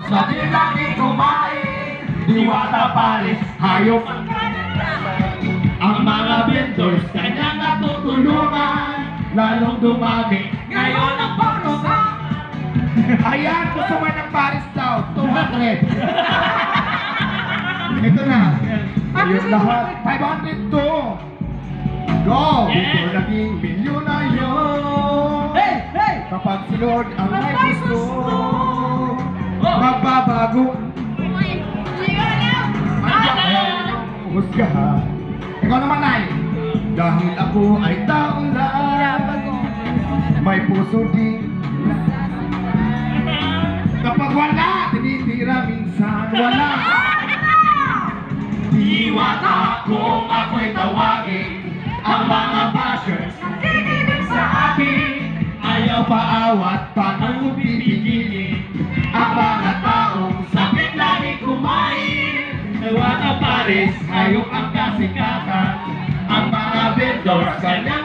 Sabi lagi kumain, Diwata Paris, hayop. Ang mga vendors, kanyang natutulungan, lalong dumami, ngayon ang parusa. Ayan, gusto mo ng Paris daw, 200. Ito na, ayun lahat, 500 to. Go! Before naging milyonaryo, kapag si Lord ang may gusto, magbabago ang husgahan. Ikaw naman, Nay. Dahil ako ay taong lang, may puso din. Kapag wala, tinitira minsan wala. Diwata kung ako'y tawagin, ang mga bashers nakikinig sa akin. Ayaw paawat, paano pipigilin ang mga taong sakit lagi kumain. Diwata Paris, hayop ang kasikatan. Ang mga vendors, kanya